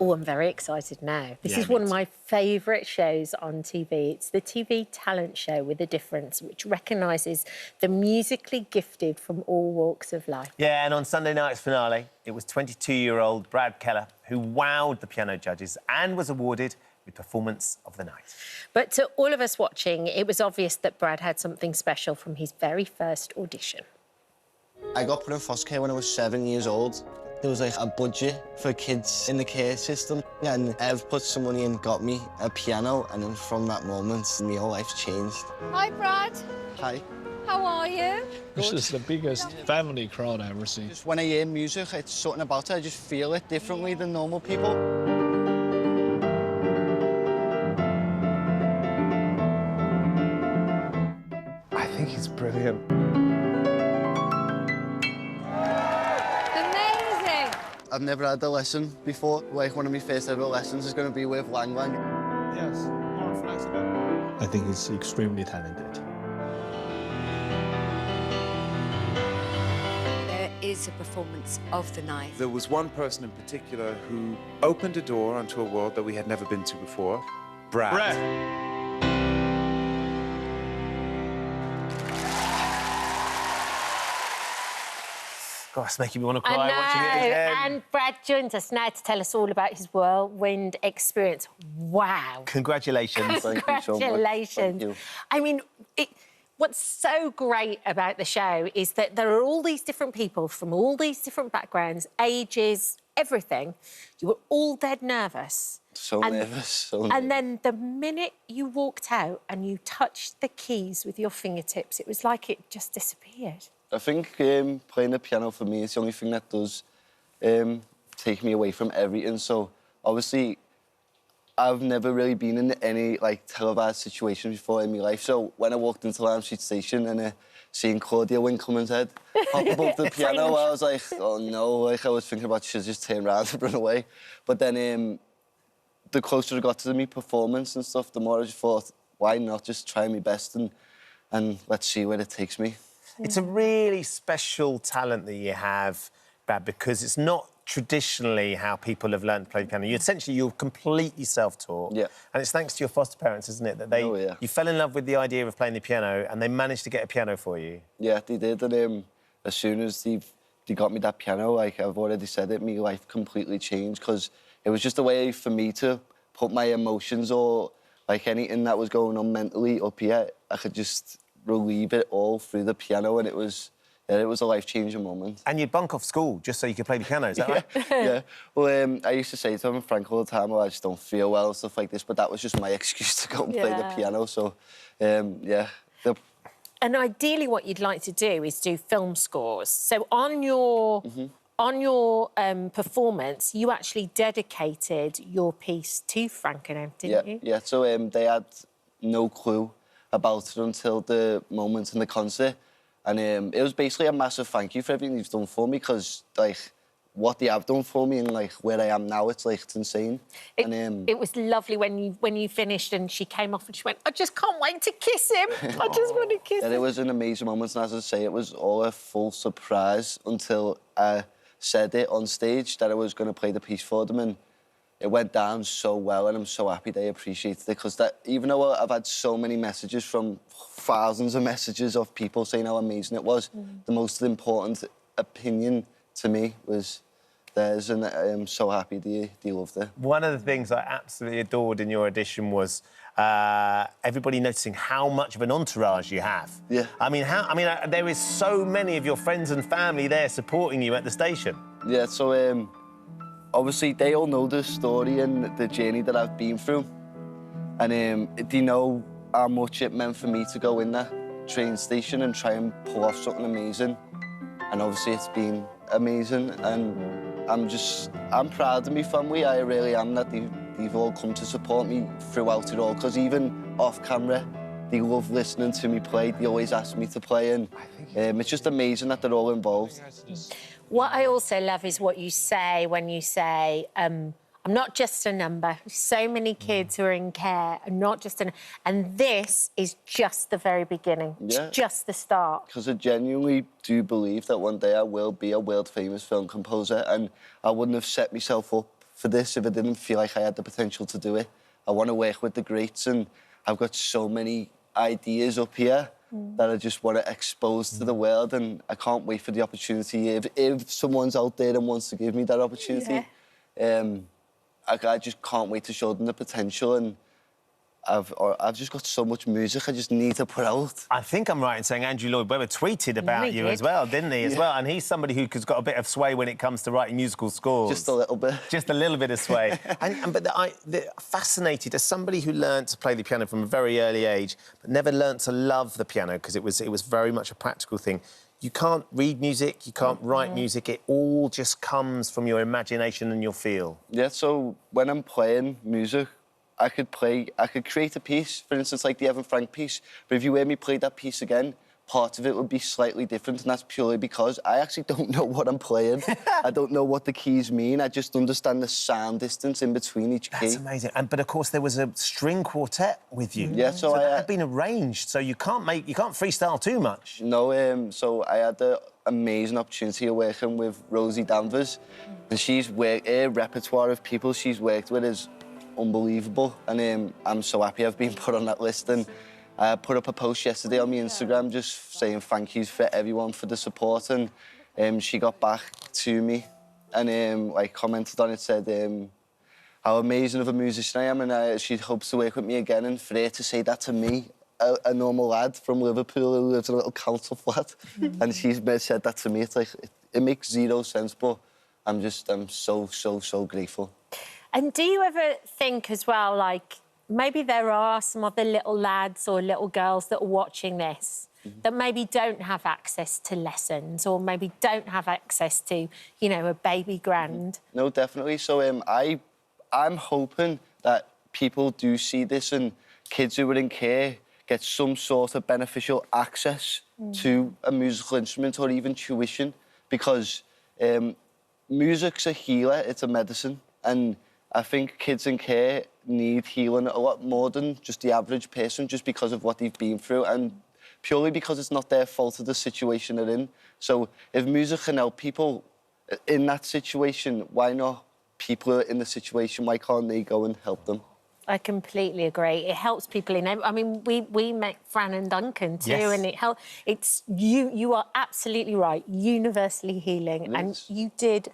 Oh, I'm very excited now. This is one of my favourite shows on TV. It's the TV talent show with a difference, which recognises the musically gifted from all walks of life. Yeah, and on Sunday night's finale, it was 22-year-old Brad Kella who wowed the piano judges and was awarded with Performance of the Night. But to all of us watching, it was obvious that Brad had something special from his very first audition. I got put in foster care when I was 7 years old. There was like a budget for kids in the care system, and Ev put some money in, got me a piano, and then from that moment, my whole life changed. Hi, Brad. Hi. How are you? This is the biggest family crowd I've ever seen. Just when I hear music, it's something about it. I just feel it differently than normal people. I think he's brilliant. I've never had a lesson before. Like, one of my first ever lessons is going to be with Lang Lang. Yes, more flexible. I think he's extremely talented. There is a performance of the night. There was one person in particular who opened a door onto a world that we had never been to before. Brad. God, it's making me want to cry watching it again. And Brad joins us now to tell us all about his whirlwind experience. Wow. Congratulations. Congratulations. Thank you. I mean, what's so great about the show is that there are all these different people from all these different backgrounds, ages, everything. You were all dead nervous. So nervous. And then the minute you walked out and you touched the keys with your fingertips, it was like it just disappeared. I think playing the piano for me is the only thing that does take me away from everything. So obviously, I've never really been in any like televised situation before in my life. So when I walked into Lime Street Station and seeing Claudia Winkleman's head pop above the piano, I was like, oh no! Like I was thinking about should just turn around and run away. But then the closer I got to my performance and stuff, the more I just thought, why not just try my best and let's see where it takes me. It's a really special talent that you have, Brad, because it's not traditionally how people have learned to play the piano. You're completely self-taught. Yeah. And it's thanks to your foster parents, isn't it, that you fell in love with the idea of playing the piano and they managed to get a piano for you. Yeah, they did. And as soon as they got me that piano, like I've already said it, my life completely changed because it was just a way for me to put my emotions or like anything that was going on mentally up here, I could just relieve it all through the piano, and it was a life-changing moment. And you'd bunk off school just so you could play the piano, is that right? Yeah. Well, I used to say to him and Frank all the time, oh, I just don't feel well and stuff like this, but that was just my excuse to go and play the piano, so, yeah. And ideally what you'd like to do is do film scores. So on your... On your performance, you actually dedicated your piece to Frank and Em, didn't you? Yeah, so they had no clue about it until the moment in the concert. And it was basically a massive thank you for everything you've done for me, because, like, what they have done for me and, like, where I am now, it's insane. It was lovely when you finished and she came off and she went, I just can't wait to kiss him. I just want to kiss him. It was an amazing moment, and as I say, it was all a full surprise until I said it on stage that I was going to play the piece for them, and it went down so well, and I'm so happy they appreciated it, because even though I've had so many messages from thousands of messages of people saying how amazing it was, the most important opinion to me was theirs, and I'm so happy they loved it. One of the things I absolutely adored in your audition was everybody noticing how much of an entourage you have. Yeah. I mean, there is so many of your friends and family there supporting you at the station. Yeah, so obviously they all know the story and the journey that I've been through, and they know how much it meant for me to go in that train station and try and pull off something amazing. And obviously it's been amazing, and I'm proud of my family. I really am, that they've all come to support me throughout it all, because even off camera, they love listening to me play. They always ask me to play, and it's just amazing that they're all involved. What I also love is what you say when you say, I'm not just a number. So many kids who are in care are not just and this is just the very beginning. Yeah. It's just the start. Because I genuinely do believe that one day I will be a world-famous film composer, and I wouldn't have set myself up for this if I didn't feel like I had the potential to do it. I want to work with the greats, and I've got so many ideas up here that I just want to expose to the world, and I can't wait for the opportunity. If someone's out there and wants to give me that opportunity, I just can't wait to show them the potential, and I've just got so much music I just need to put out. I think I'm right in saying Andrew Lloyd Webber tweeted about he you did. as well, didn't he? As well, and he's somebody who's got a bit of sway when it comes to writing musical scores. Just a little bit. Just a little bit of sway. But fascinated as somebody who learned to play the piano from a very early age, but never learned to love the piano because it was very much a practical thing. You can't read music, you can't write music. It all just comes from your imagination and your feel. Yeah. So when I'm playing music, I could create a piece, for instance, like the Evan Frank piece, but if you hear me play that piece again, part of it would be slightly different, and that's purely because I actually don't know what I'm playing. I don't know what the keys mean. I just understand the sound distance in between each key. That's amazing. But of course, there was a string quartet with you. Yeah, so that had been arranged, so you can't freestyle too much. No, so I had the amazing opportunity of working with Rosie Danvers, and her repertoire of people she's worked with is unbelievable, and I'm so happy I've been put on that list. And I put up a post yesterday on my Instagram just saying thank yous for everyone for the support, and she got back to me and like commented on it, said how amazing of a musician I am, and she hopes to work with me again. And for her to say that to me, a normal lad from Liverpool who lives in a little council flat, and she's said that to me, it's like it makes zero sense, but I'm so grateful. And do you ever think as well, like, maybe there are some other little lads or little girls that are watching this that maybe don't have access to lessons or maybe don't have access to, you know, a baby grand? No, definitely. So I'm hoping that people do see this and kids who are in care get some sort of beneficial access to a musical instrument or even tuition, because music's a healer, it's a medicine, and I think kids in care need healing a lot more than just the average person, just because of what they've been through, and purely because it's not their fault of the situation they're in. So if music can help people in that situation, why not people in the situation? Why can't they go and help them? I completely agree. It helps people in. I mean, we met Fran and Duncan too, Yes. and it's you are absolutely right. Universally healing, and you did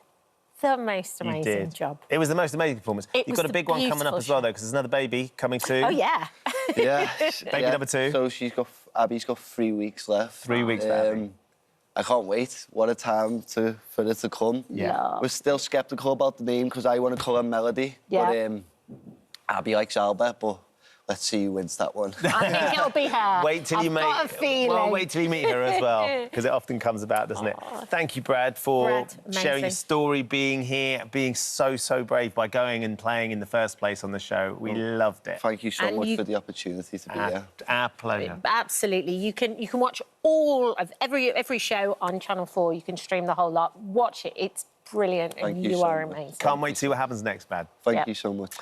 the most amazing job. It was the most amazing performance. You've got a big one coming up as well, though, because there's another baby coming soon. Oh yeah. Yeah. Baby number 2. So Abby's got 3 weeks left. 3 weeks for Abby. I can't wait. What a time for it to come. Yeah. We're still sceptical about the name because I want to call her Melody. Yeah. But Abby likes Albert, but let's see who wins that one. I think it'll be her. Wait till I've you meet. got a feeling. Well, wait till you meet her as well, because it often comes about, doesn't it? Thank you, Brad, for sharing your story, being here, being so brave by going and playing in the first place on the show. We loved it. Thank you so much for the opportunity to be here. Our pleasure. Absolutely. You can watch all of every show on Channel 4. You can stream the whole lot. Watch it. It's brilliant, and you are amazing. Can't wait to see what happens next, Brad. Thank you so much.